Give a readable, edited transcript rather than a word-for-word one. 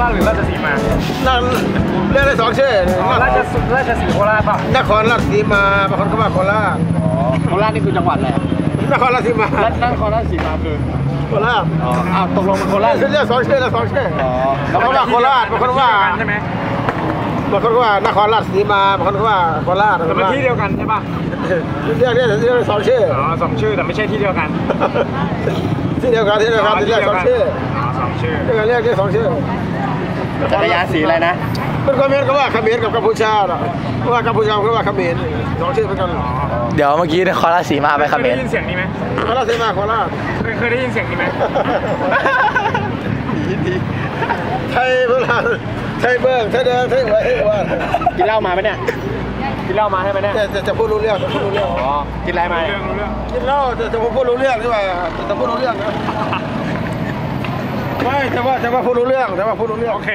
ชหรือราชสีมานั่นเรียกได้2ชื่อราชสีโคราชป่ะนครราชสีมาบางคนก็ว่าโคราชโคราชนี่คือจังหวัดอะไรนครราชสีมานครราชสีมาคือโคราชอ้าวตกลงเป็นโคราชเรียก2ชื่อแล้ว2ชื่อแล้วก็ว่าโคราชบางคนว่าใช่ไหมบางคนก็ว่านครราชสีมาบางคนก็ว่าโคราชแต่เป็นที่เดียวกันใช่ป่ะเรียก2ชื่อ2ชื่อแต่ไม่ใช่ที่เดียวกันที่เดียวกันเรียก2ชื่อ2ชื่อเรียก2ชื่อจักรยานสีอะไรนะเป็นคอมเมนต์ก็ว่าเขมรกับกัมพูชาหรอว่ากัมพูชาก็ว่าเขมร2ชื่อเหมือนกันเดี๋ยวเมื่อกี้นครราชสีมาไปเขมรได้ยินเสียงนี้ไหมนครราชสีมาโคราชเคยได้ยินเสียงนี้ไหมไทยโบราณไทยเบิ้งไทยแดงไทยหัวไทยว่ากินเหล้ามาไหมเนี่ยกินเหล้ามาใช่ไหมเนี่ยจะพูดรู้เรื่องจะพูดรู้เรื่องอ๋อกินอะไรมากินเหล้าจะพูดรู้เรื่องใช่ไหมจะพูดรู้เรื่องนะไม่แต่ว่าพูดรู้เรื่องแต่ว่าพูดรู้เรื่องโอเค